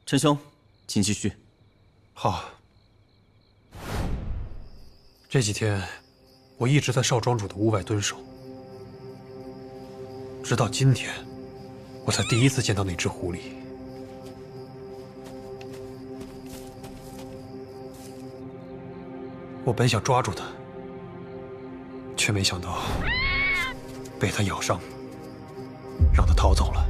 陈兄，请继续。好。这几天，我一直在少庄主的屋外蹲守，直到今天，我才第一次见到那只狐狸。我本想抓住它，却没想到被它咬伤，让它逃走了。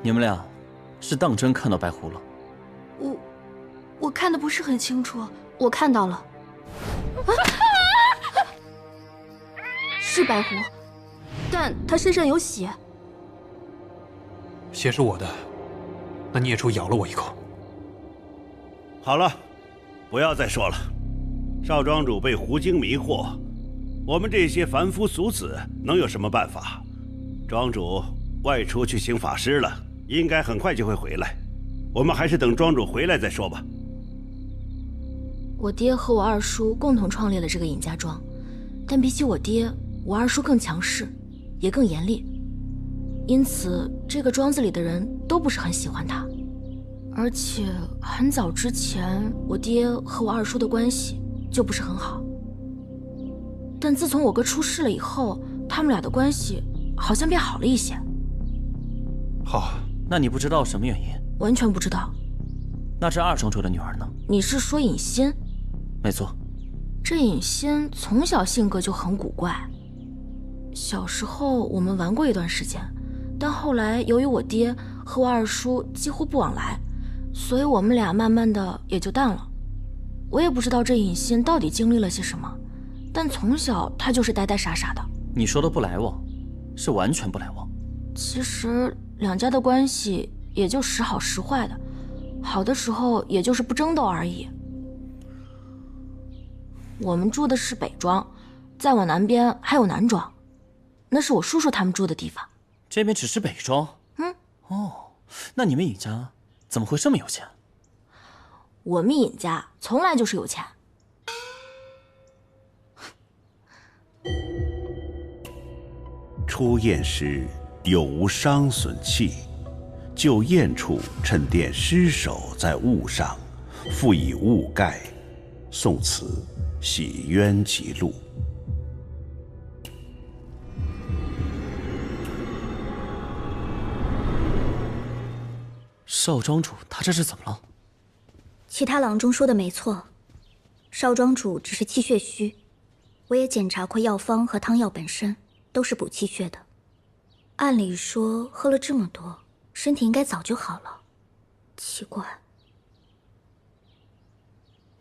你们俩是当真看到白狐了？我看的不是很清楚。我看到了，是白狐，但它身上有血。血是我的，那孽畜咬了我一口。好了，不要再说了。少庄主被狐精迷惑，我们这些凡夫俗子能有什么办法？庄主外出去行法事了，应该很快就会回来。我们还是等庄主回来再说吧。我爹和我二叔共同创立了这个尹家庄，但比起我爹，我二叔更强势，也更严厉，因此这个庄子里的人都不是很喜欢他。而且很早之前，我爹和我二叔的关系就不是很好，但自从我哥出事了以后，他们俩的关系好像变好了一些。好，那你不知道什么原因？完全不知道。那这二庄主的女儿呢？你是说尹欣？没错。这尹欣从小性格就很古怪。小时候我们玩过一段时间，但后来由于我爹和我二叔几乎不往来，所以我们俩慢慢的也就淡了。我也不知道这尹欣到底经历了些什么，但从小她就是呆呆傻傻的。你说的不来往，是完全不来往。其实两家的关系也就时好时坏的，好的时候也就是不争斗而已。我们住的是北庄，再往南边还有南庄，那是我叔叔他们住的地方。这边只是北庄？哦，那你们尹家怎么会这么有钱？我们尹家从来就是有钱。出宴时有无伤损器？就宴处趁殿尸首在物上，复以物盖。宋词，洗冤集录。少庄主，他这是怎么了？其他郎中说的没错，少庄主只是气血虚。我也检查过药方和汤药本身都是补气血的。按理说喝了这么多，身体应该早就好了。奇怪。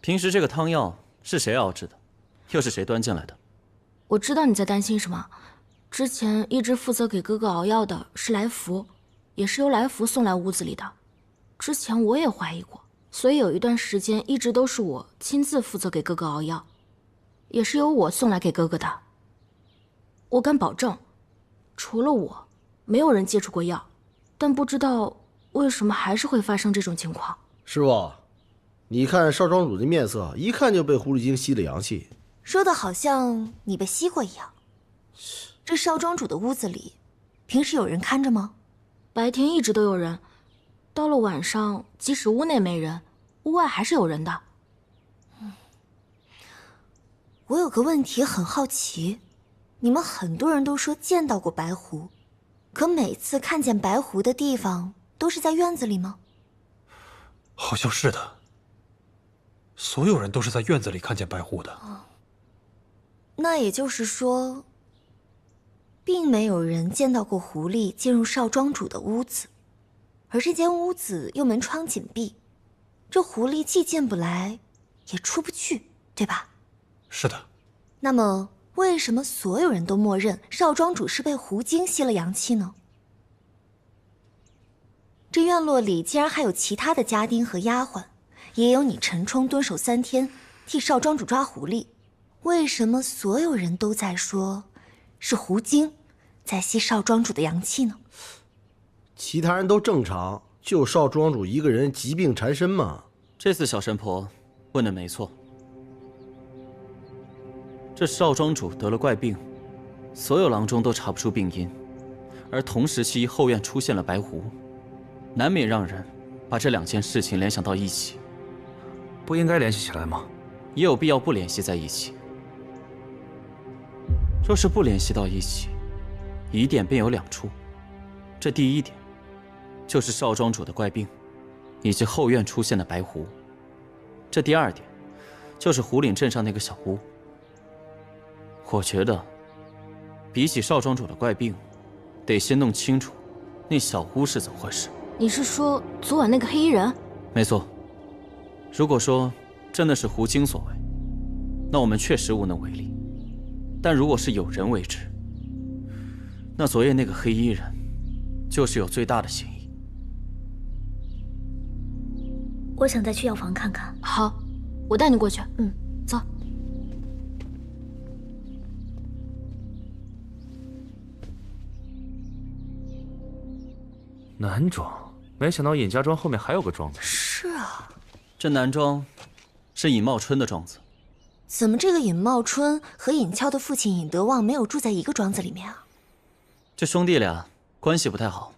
平时这个汤药是谁熬制的？又是谁端进来的？我知道你在担心什么。之前一直负责给哥哥熬药的是来福，也是由来福送来屋子里的。之前我也怀疑过，所以有一段时间一直都是我亲自负责给哥哥熬药，也是由我送来给哥哥的。我敢保证，除了我，没有人接触过药，但不知道为什么还是会发生这种情况。师傅，你看少庄主的面色，一看就被狐狸精吸了阳气。说的好像你被吸过一样。这少庄主的屋子里，平时有人看着吗？白天一直都有人，到了晚上，即使屋内没人，屋外还是有人的。我有个问题很好奇，你们很多人都说见到过白狐，可每次看见白狐的地方都是在院子里吗？好像是的，所有人都是在院子里看见白狐的。那也就是说，并没有人见到过狐狸进入少庄主的屋子，而这间屋子又门窗紧闭，这狐狸既进不来，也出不去，对吧？是的。那么，为什么所有人都默认少庄主是被狐精吸了阳气呢？这院落里竟然还有其他的家丁和丫鬟，也有你陈冲蹲守3天，替少庄主抓狐狸。为什么所有人都在说，是狐精在吸少庄主的阳气呢？其他人都正常，就少庄主一个人疾病缠身嘛。这次小神婆问的没错，这少庄主得了怪病，所有郎中都查不出病因，而同时期后院出现了白狐，难免让人把这2件事情联想到一起。不应该联系起来吗？也有必要不联系在一起。若是不联系到一起，疑点便有2处。这第一点，就是少庄主的怪病，以及后院出现的白狐。这第2点，就是胡岭镇上那个小屋。我觉得，比起少庄主的怪病，得先弄清楚那小屋是怎么回事。你是说昨晚那个黑衣人？没错。如果说真的是胡经所为，那我们确实无能为力；但如果是有人为之，那昨夜那个黑衣人就是有最大的嫌疑。我想再去药房看看。好，我带你过去。走。南庄，没想到尹家庄后面还有个庄子。是啊，这南庄是尹茂春的庄子。怎么这个尹茂春和尹俏的父亲尹德旺没有住在一个庄子里面啊？这兄弟俩关系不太好，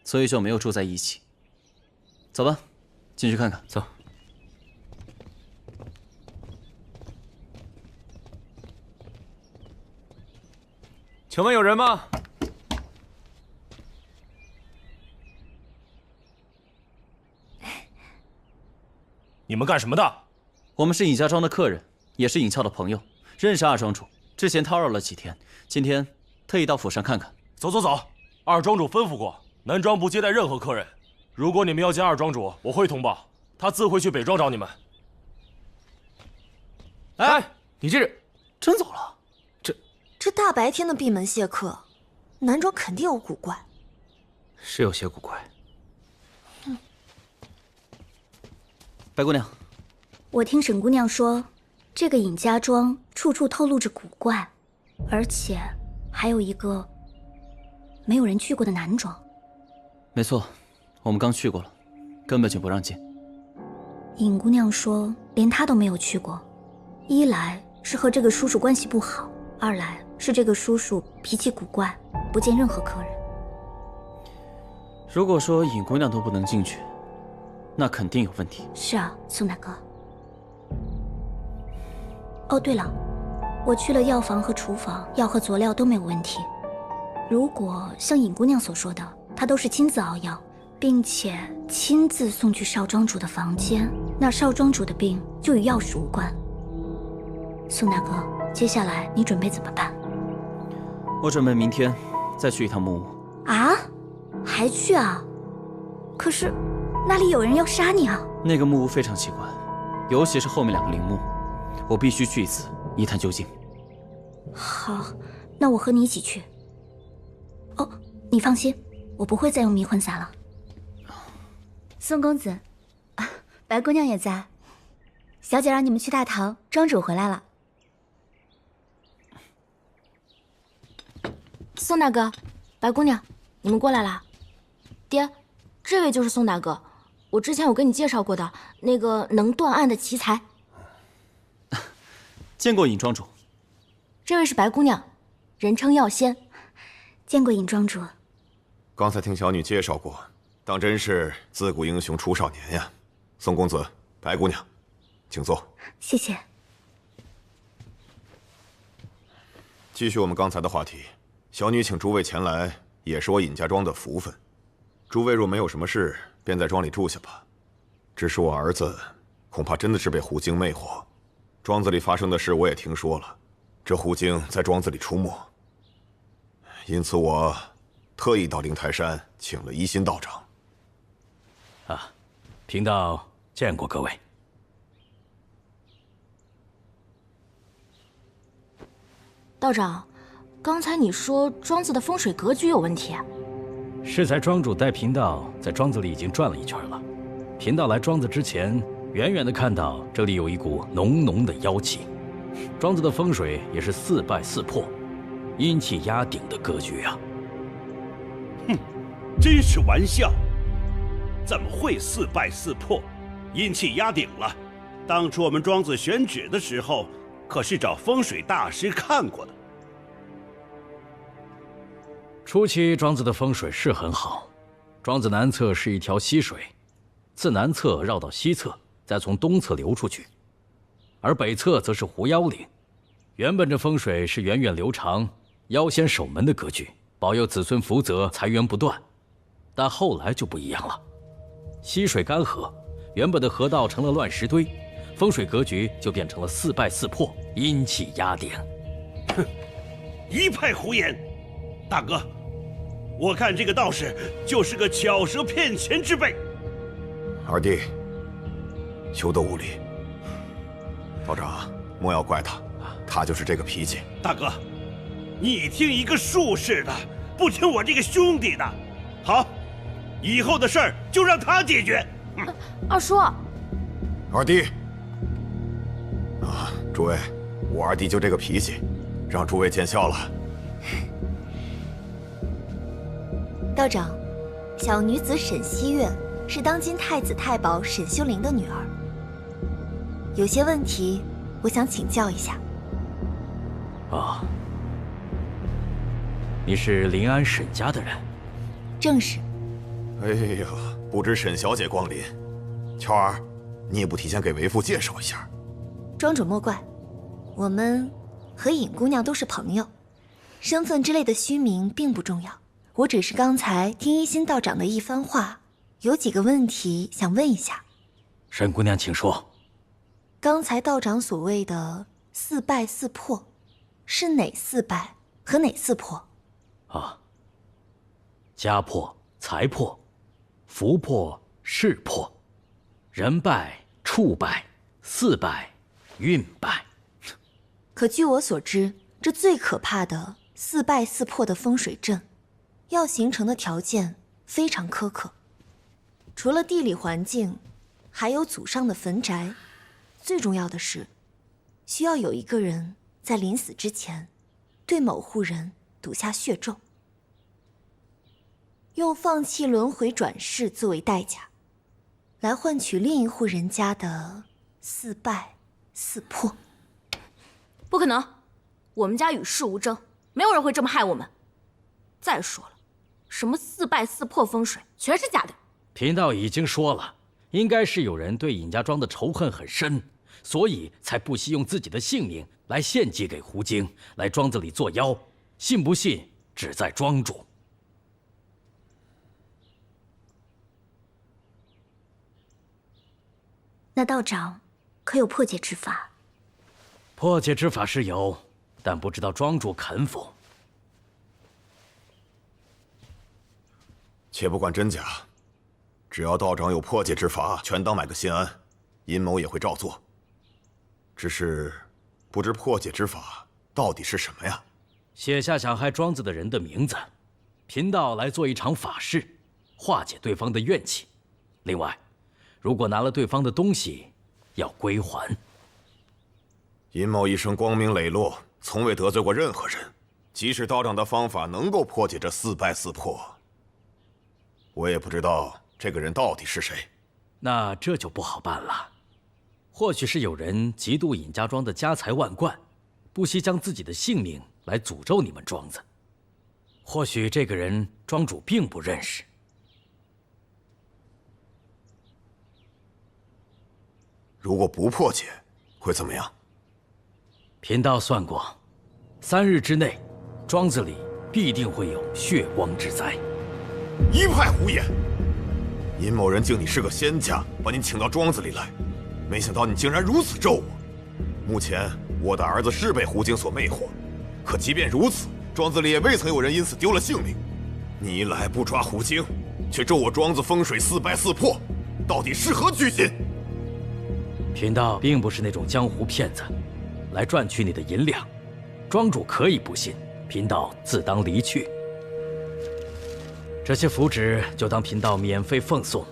所以就没有住在一起。走吧，进去看看。走。请问有人吗？你们干什么的？我们是尹家庄的客人，也是尹俏的朋友，认识二庄主。之前叨扰了几天，今天特意到府上看看。走走走，二庄主吩咐过，南庄不接待任何客人。如果你们要见二庄主，我会通报，他自会去北庄找你们。哎，你这是真走了？这大白天的闭门谢客，南庄肯定有古怪。是有些古怪。白姑娘，我听沈姑娘说，这个尹家庄处处透露着古怪，而且还有一个没有人去过的南庄。没错，我们刚去过了，根本就不让进。尹姑娘说，连她都没有去过，一来是和这个叔叔关系不好，二来是这个叔叔脾气古怪，不见任何客人。如果说尹姑娘都不能进去，那肯定有问题。是啊，宋大哥。哦，对了，我去了药房和厨房，药和佐料都没有问题。如果像尹姑娘所说的，她都是亲自熬药，并且亲自送去少庄主的房间，那少庄主的病就与药事无关。宋大哥，接下来你准备怎么办？我准备明天再去一趟木屋。啊？还去啊？可是那里有人要杀你啊！那个木屋非常奇怪，尤其是后面2个陵墓，我必须去一次，一探究竟。好，那我和你一起去。哦，你放心，我不会再用迷魂散了。宋公子，白姑娘也在。小姐让你们去大堂，庄主回来了。宋大哥，白姑娘，你们过来啦。爹，这位就是宋大哥，我之前有跟你介绍过的那个能断案的奇才。见过尹庄主。这位是白姑娘，人称药仙。见过尹庄主。刚才听小女介绍过，当真是自古英雄出少年呀。宋公子，白姑娘，请坐。谢谢。继续我们刚才的话题，小女请诸位前来，也是我尹家庄的福分。诸位若没有什么事，便在庄里住下吧。只是我儿子，恐怕真的是被狐精魅惑。庄子里发生的事我也听说了，这狐精在庄子里出没，因此我特意到灵台山请了一心道长。啊，贫道见过各位。道长，刚才你说庄子的风水格局有问题。适才庄主带贫道在庄子里已经转了一圈了。贫道来庄子之前，远远的看到这里有一股浓浓的妖气，庄子的风水也是4败4破，阴气压顶的格局啊！哼，真是玩笑！怎么会4败4破，阴气压顶了？当初我们庄子选址的时候，可是找风水大师看过的。初期庄子的风水是很好，庄子南侧是一条溪水，自南侧绕到西侧，再从东侧流出去，而北侧则是狐妖岭。原本这风水是源远流长、妖仙守门的格局，保佑子孙福泽、财源不断。但后来就不一样了，溪水干涸，原本的河道成了乱石堆，风水格局就变成了四败四破，阴气压顶。哼，一派胡言！大哥，我看这个道士就是个巧舌骗钱之辈。二弟，休得无礼。道长，莫要怪他，他就是这个脾气。大哥，你听一个术士的，不听我这个兄弟的。好，以后的事儿就让他解决。二叔，二弟，诸位，我二弟就这个脾气，让诸位见笑了。道长，小女子沈西月是当今太子太保沈修灵的女儿，有些问题我想请教一下。啊，你是临安沈家的人？正是。哎呀，不知沈小姐光临，乔儿，你也不提前给为父介绍一下？庄主莫怪，我们和尹姑娘都是朋友，身份之类的虚名并不重要。我只是刚才听一心道长的一番话，有几个问题想问一下。沈姑娘，请说。刚才道长所谓的四败四破，是哪四败和哪四破？啊，家破、财破、福破、势破、人败、处败、四败、运败。可据我所知，这最可怕的四败四破的风水阵，要形成的条件非常苛刻，除了地理环境，还有祖上的坟宅，最重要的是，需要有一个人在临死之前，对某户人赌下血咒，用放弃轮回转世作为代价，来换取另一户人家的四败四破。不可能，我们家与世无争，没有人会这么害我们。再说了，什么四败四破风水，全是假的。贫道已经说了，应该是有人对尹家庄的仇恨很深，所以才不惜用自己的性命来献祭给狐精，来庄子里做妖。信不信，只在庄主。那道长可有破解之法？破解之法是有，但不知道庄主肯否。且不管真假，只要道长有破解之法，全当买个心安，阴谋也会照做。只是不知破解之法到底是什么呀？写下想害庄子的人的名字，贫道来做一场法事，化解对方的怨气。另外，如果拿了对方的东西，要归还。尹某一生光明磊落，从未得罪过任何人。即使道长的方法能够破解这四败四破，我也不知道这个人到底是谁。那这就不好办了。或许是有人嫉妒尹家庄的家财万贯，不惜将自己的性命来诅咒你们庄子。或许这个人庄主并不认识。如果不破解，会怎么样？贫道算过，3日之内，庄子里必定会有血光之灾。一派胡言！尹某人敬你是个仙家，把你请到庄子里来，没想到你竟然如此咒我。目前我的儿子是被狐精所魅惑，可即便如此，庄子里也未曾有人因此丢了性命。你一来不抓狐精，却咒我庄子风水四败四破，到底是何居心？贫道并不是那种江湖骗子，来赚取你的银两。庄主可以不信，贫道自当离去。这些符纸就当贫道免费奉送。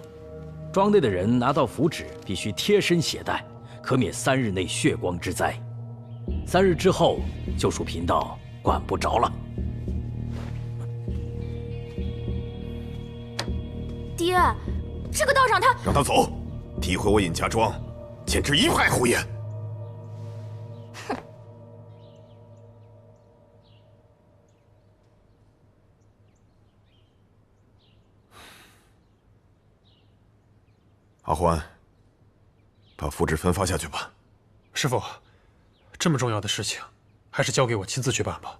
庄内的人拿到符纸必须贴身携带，可免3日内血光之灾。3日之后，就属贫道管不着了。爹，这个道长他……让他走，诋毁我尹家庄，简直一派胡言！阿欢，把符纸分发下去吧。师傅，这么重要的事情，还是交给我亲自去办吧。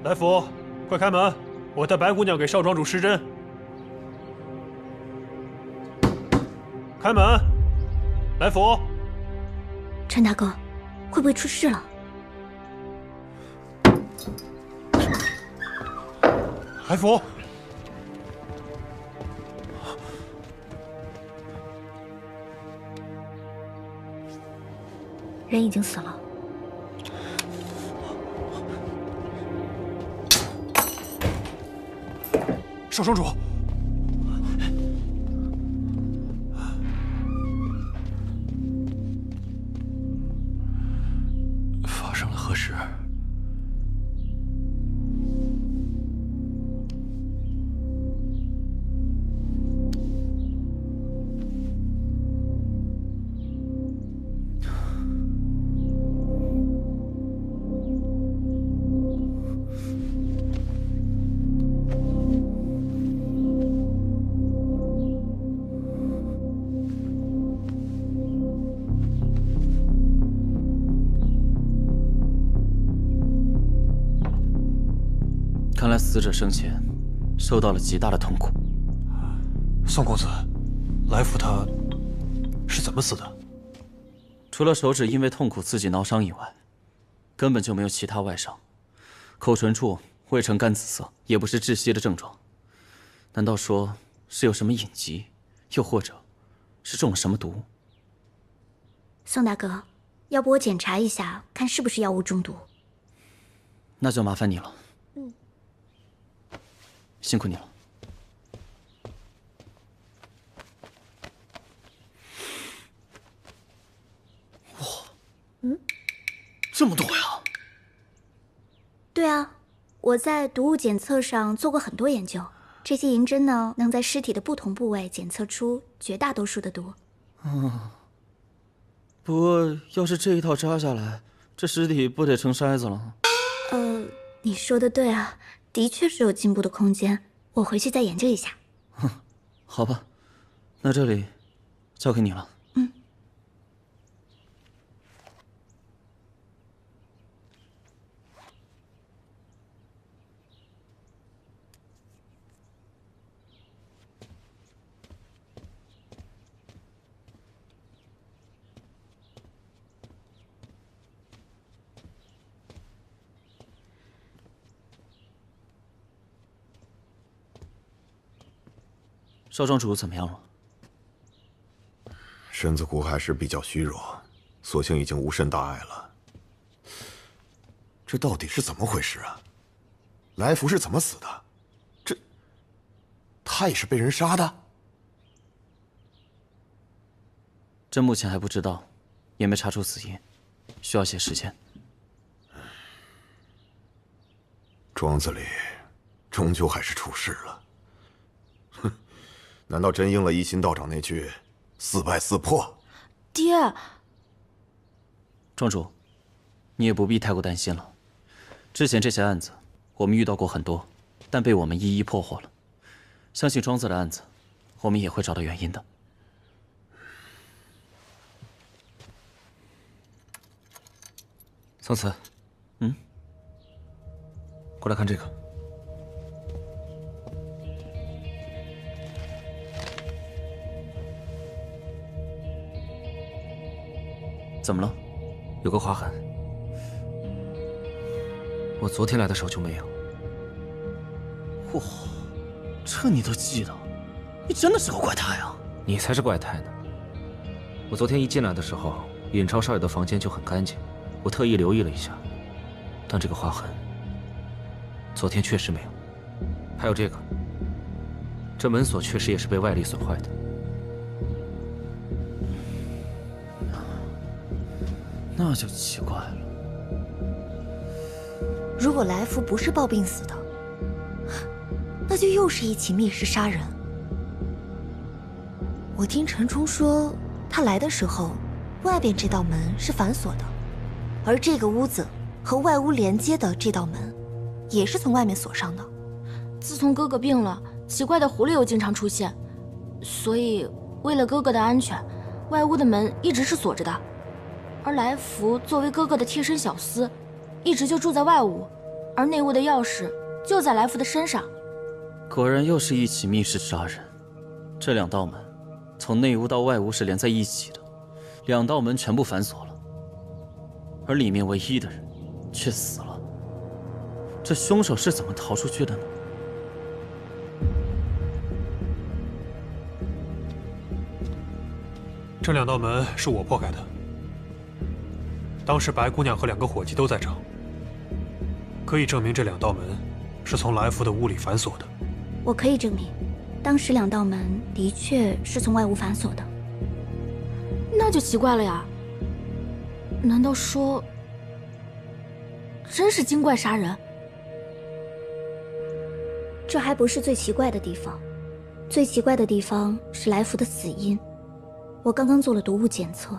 来福，快开门！我带白姑娘给少庄主施针。开门！来福。陈大哥，会不会出事了？来福，人已经死了。少庄主，发生了何事？看来死者生前受到了极大的痛苦。宋公子，来福他是怎么死的？除了手指因为痛苦刺激挠伤以外，根本就没有其他外伤。口唇处未呈干紫色，也不是窒息的症状。难道说是有什么隐疾，又或者是中了什么毒？宋大哥，要不我检查一下，看是不是药物中毒？那就麻烦你了。辛苦你了。哇，这么多呀！对啊，我在毒物检测上做过很多研究，这些银针呢，能在尸体的不同部位检测出绝大多数的毒。不过要是这一套扎下来，这尸体不得成筛子了？你说的对啊，的确是有进步的空间，我回去再研究一下。好吧，那这里交给你了。少庄主怎么样了？身子骨还是比较虚弱，所幸已经无甚大碍了。这到底是怎么回事啊？来福是怎么死的？他也是被人杀的？这目前还不知道，也没查出死因，需要些时间。庄子里终究还是出事了。哼，难道真应了一心道长那句“四败四破”？爹，庄主，你也不必太过担心了。之前这些案子，我们遇到过很多，但被我们一一破获了。相信庄子的案子，我们也会找到原因的。宋慈，过来看这个。怎么了？有个划痕，我昨天来的时候就没有。嚯，这你都记得？你真的是个怪胎啊！你才是怪胎呢！我昨天一进来的时候，尹超少爷的房间就很干净，我特意留意了一下，但这个划痕，昨天确实没有。还有这个，这门锁确实也是被外力损坏的。那就奇怪了。如果来福不是暴病死的，那就又是一起密室杀人。我听陈冲说，他来的时候，外边这道门是反锁的，而这个屋子和外屋连接的这道门，也是从外面锁上的。自从哥哥病了，奇怪的狐狸又经常出现，所以为了哥哥的安全，外屋的门一直是锁着的。而来福作为哥哥的贴身小厮，一直就住在外屋，而内屋的钥匙就在来福的身上。果然又是一起密室杀人。这2道门从内屋到外屋是连在一起的，2道门全部反锁了，而里面唯一的人却死了。这凶手是怎么逃出去的呢？这2道门是我破开的。当时白姑娘和2个伙计都在场，可以证明这2道门是从来福的屋里反锁的。我可以证明，当时2道门的确是从外屋反锁的。那就奇怪了呀，难道说真是精怪杀人？这还不是最奇怪的地方，最奇怪的地方是来福的死因。我刚刚做了毒物检测，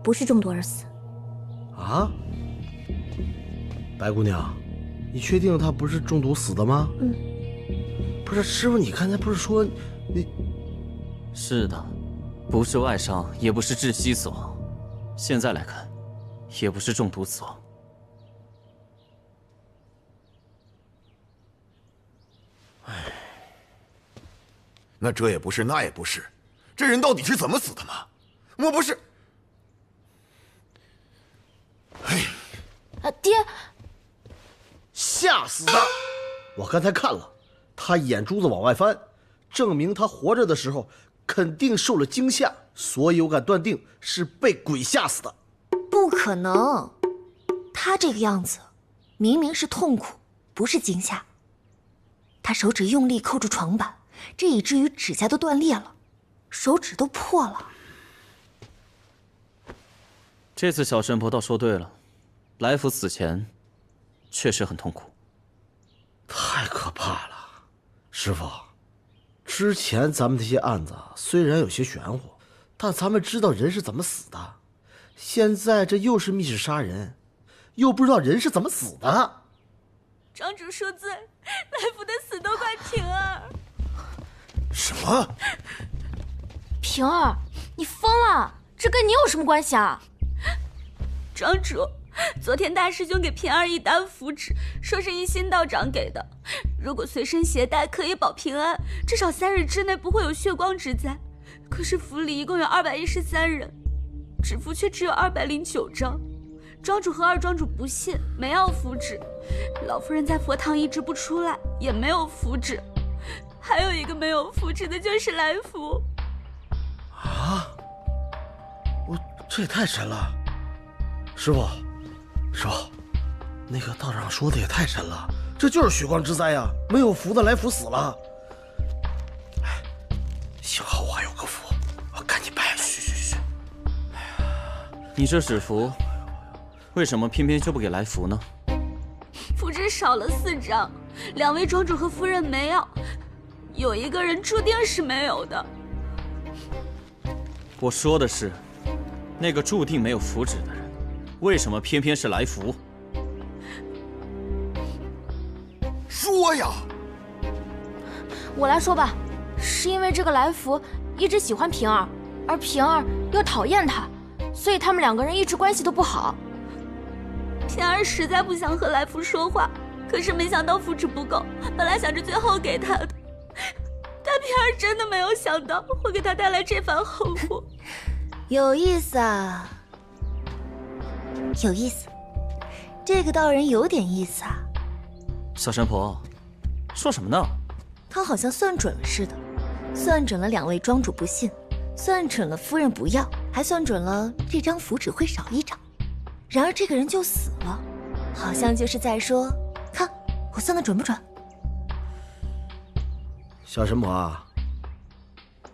不是中毒而死。啊？白姑娘，你确定他不是中毒死的吗？嗯。不是师傅，你刚才不是说你？是的，不是外伤，也不是窒息死亡，现在来看，也不是中毒死亡。那这也不是，那也不是，这人到底是怎么死的吗？莫不是？爹，吓死他！我刚才看了，他眼珠子往外翻，证明他活着的时候肯定受了惊吓，所以我敢断定是被鬼吓死的。不可能，他这个样子，明明是痛苦，不是惊吓。他手指用力扣住床板，这以至于指甲都断裂了，手指都破了。这次小神婆倒说对了，来福死前确实很痛苦。太可怕了，师傅。之前咱们这些案子虽然有些玄乎，但咱们知道人是怎么死的。现在这又是密室杀人，又不知道人是怎么死的。庄主恕罪，来福的死都怪平儿。什么？平儿，你疯了？这跟你有什么关系啊？庄主，昨天大师兄给平儿一沓符纸，说是一心道长给的，如果随身携带可以保平安，至少3日之内不会有血光之灾。可是府里一共有213人，纸符却只有209张。庄主和2庄主不信，没要符纸。老夫人在佛堂一直不出来，也没有符纸。还有一个没有符纸的就是来福。啊！这也太神了！师傅，那个道长说的也太神了，这就是血光之灾呀！没有符的来福死了。哎，幸好我还有个符，我赶紧拜了。嘘。你这纸符，为什么偏偏就不给来福呢？符纸少了4张，2位庄主和夫人没要，有一个人注定是没有的。我说的是，那个注定没有符纸的人，为什么偏偏是来福？说呀！我来说吧，是因为这个来福一直喜欢平儿，而平儿又讨厌他，所以他们2个人一直关系都不好。平儿实在不想和来福说话，可是没想到符纸不够，本来想着最后给他的，但平儿真的没有想到会给他带来这番后果。有意思啊，有意思，这个道人有点意思啊。小神婆，说什么呢？他好像算准了似的，算准了2位庄主不信，算准了夫人不要，还算准了这张符纸会少1张。然而这个人就死了，好像就是在说，看我算的准不准？小神婆啊，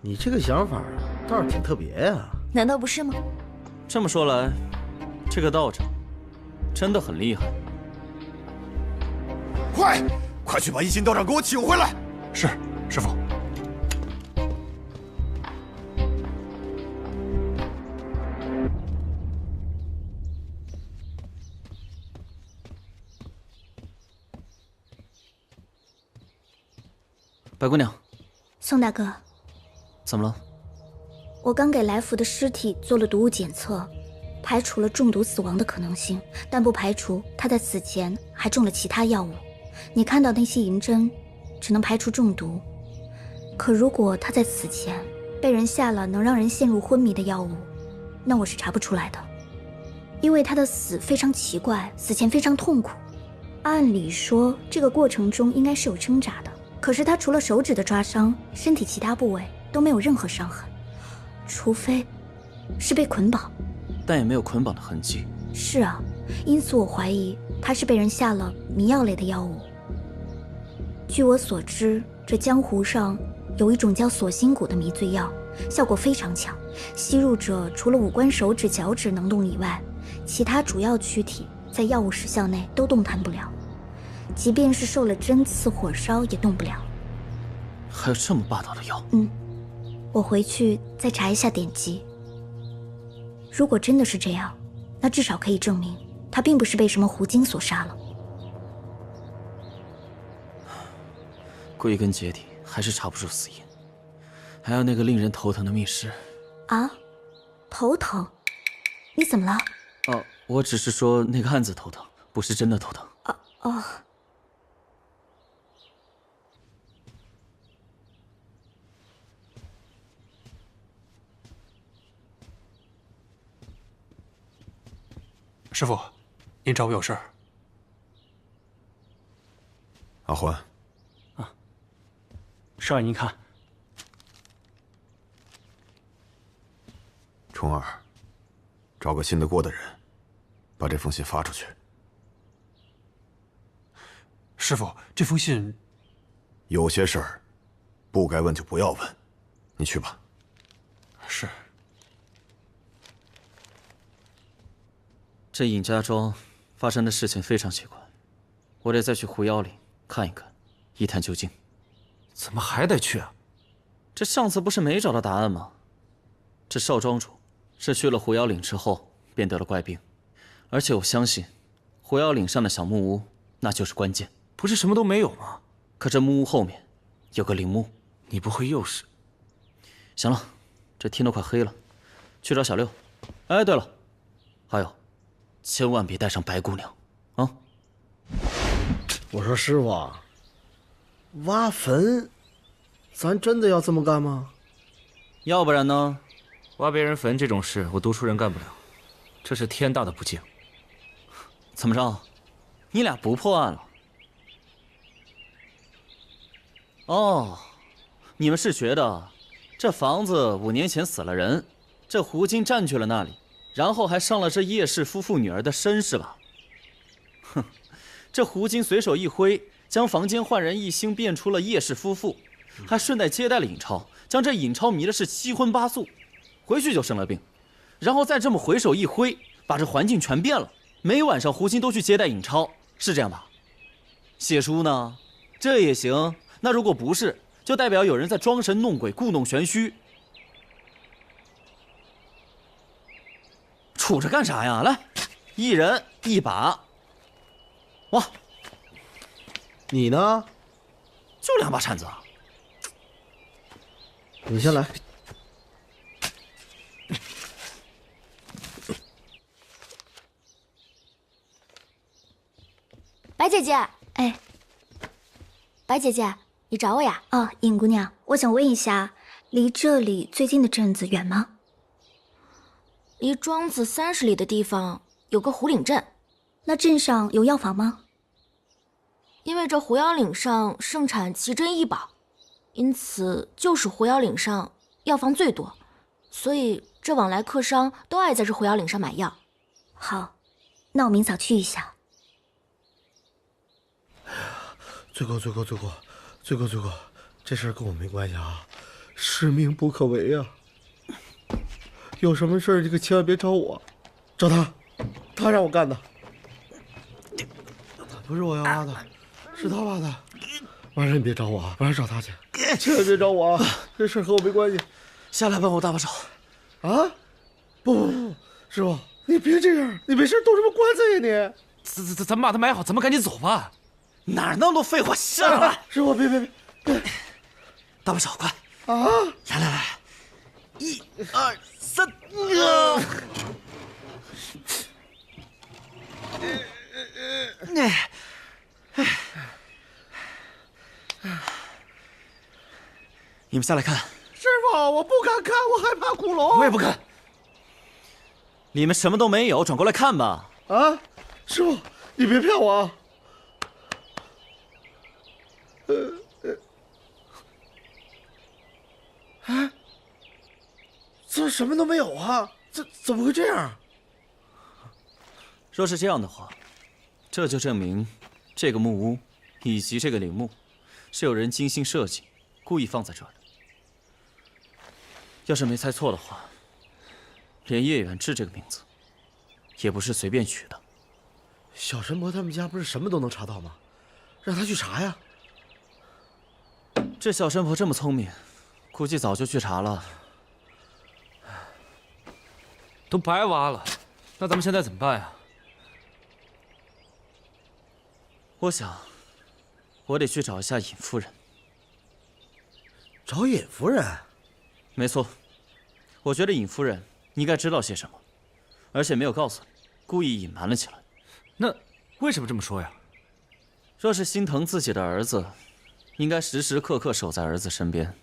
你这个想法倒是挺特别呀。难道不是吗？这么说来，这个道长真的很厉害。快去把一心道长给我请回来！是，师傅。白姑娘，宋大哥，怎么了？我刚给来福的尸体做了毒物检测，排除了中毒死亡的可能性，但不排除他在死前还中了其他药物。你看到那些银针，只能排除中毒。可如果他在死前被人下了能让人陷入昏迷的药物，那我是查不出来的。因为他的死非常奇怪，死前非常痛苦。按理说，这个过程中应该是有挣扎的。可是他除了手指的抓伤，身体其他部位都没有任何伤痕，除非是被捆绑，但也没有捆绑的痕迹。是啊，因此我怀疑他是被人下了迷药类的药物。据我所知，这江湖上有一种叫锁心骨的迷醉药，效果非常强，吸入者除了五官、手指、脚趾能动以外，其他主要躯体在药物时效内都动弹不了。即便是受了针刺、火烧也动不了。还有这么霸道的药？我回去再查一下典籍。如果真的是这样，那至少可以证明他并不是被什么狐精所杀了。归根结底还是查不出死因。还有那个令人头疼的密室。啊？头疼？你怎么了？哦，我只是说那个案子头疼，不是真的头疼。哦。师傅，您找我有事儿。阿欢。啊。少爷，您看。冲儿，找个信得过的人，把这封信发出去。师傅，这封信……有些事儿，不该问就不要问。你去吧。是。这尹家庄发生的事情非常奇怪，我得再去狐妖岭看一看，一探究竟。怎么还得去啊？这上次不是没找到答案吗？这少庄主是去了狐妖岭之后便得了怪病，而且我相信，狐妖岭上的小木屋那就是关键。不是什么都没有吗？可这木屋后面有个陵墓，你不会又是……行了，这天都快黑了，去找小六。哎，对了，还有。千万别带上白姑娘，啊！我说师傅，挖坟，咱真的要这么干吗？要不然呢？挖别人坟这种事，我读书人干不了，这是天大的不敬。怎么着？你俩不破案了？哦，你们是觉得这房子5年前死了人，这狐精占据了那里？然后还上了这叶氏夫妇女儿的身是吧？哼，这狐精随手一挥，将房间换人一星变出了叶氏夫妇，还顺带接待了尹超，将这尹超迷的是7荤8素，回去就生了病，然后再这么回手一挥，把这环境全变了。每晚上狐精都去接待尹超，是这样吧？写书呢？这也行。那如果不是，就代表有人在装神弄鬼，故弄玄虚。杵着干啥呀？来，一人一把。哇，你呢？就2把铲子啊。你先来。白姐姐，哎，白姐姐，你找我呀？哦，尹姑娘，我想问一下，离这里最近的镇子远吗？离庄子30里的地方有个狐岭镇。那镇上有药房吗？因为这狐妖岭上盛产奇珍异宝，因此就是狐妖岭上药房最多，所以这往来客商都爱在这狐妖岭上买药。好，那我明早去一下。罪过，这事儿跟我没关系啊，使命不可违啊。有什么事儿你可千万别找我，找他，他让我干的，不是我要挖的，是他挖的。晚上你别找我啊，晚上找他去，千万别找我啊，这事儿和我没关系。下来帮我搭把手。啊？不，师傅，你别这样，你没事动什么棺材呀你？咱们把他埋好，咱们赶紧走吧。哪儿那么多废话，下来！师傅，别，大不少，快！啊！来，1、2、3，你们下来看。师傅，我不敢看，我害怕恐龙。我也不看。里面什么都没有，转过来看吧。啊，师傅，你别骗我啊！哎，这什么都没有啊！怎么会这样？若是这样的话，这就证明这个木屋以及这个陵墓是有人精心设计，故意放在这儿的。要是没猜错的话，连叶远志这个名字也不是随便取的。小神婆他们家不是什么都能查到吗？让他去查呀。这小神婆这么聪明，估计早就去查了。都白挖了，那咱们现在怎么办呀？我想，我得去找一下尹夫人。找尹夫人？没错，我觉得尹夫人应该知道些什么，而且没有告诉你，故意隐瞒了起来。那为什么这么说呀？若是心疼自己的儿子，应该时时刻刻守在儿子身边，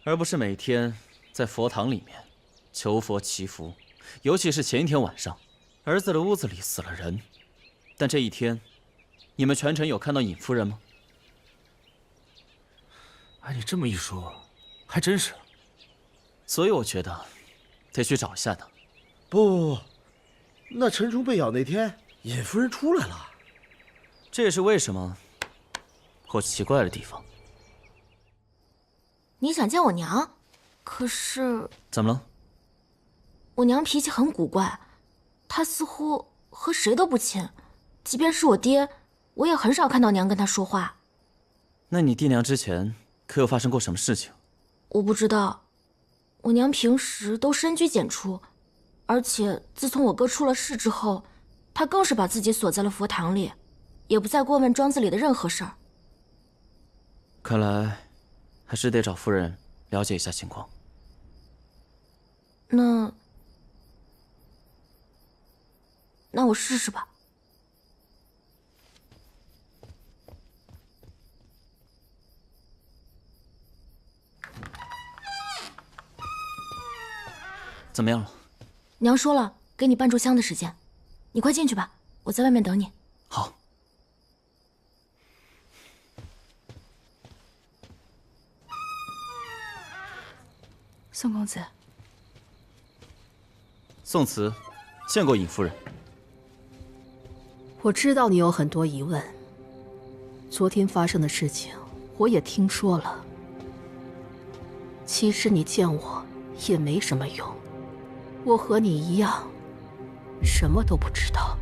而不是每天在佛堂里面求佛祈福。尤其是前一天晚上，儿子的屋子里死了人，但这一天，你们全程有看到尹夫人吗？哎，你这么一说，还真是。所以我觉得，得去找一下他。不，那陈冲被咬那天，尹夫人出来了。这也是为什么我奇怪的地方。你想见我娘，可是怎么了？我娘脾气很古怪，她似乎和谁都不亲，即便是我爹，我也很少看到娘跟她说话。那你爹娘之前可有发生过什么事情？我不知道，我娘平时都深居简出，而且自从我哥出了事之后，她更是把自己锁在了佛堂里，也不再过问庄子里的任何事儿。看来还是得找夫人了解一下情况。那我试试吧。怎么样了？娘说了，给你半炷香的时间，你快进去吧，我在外面等你。好。宋公子。宋慈，见过尹夫人。我知道你有很多疑问，昨天发生的事情我也听说了。其实你见我也没什么用，我和你一样，什么都不知道。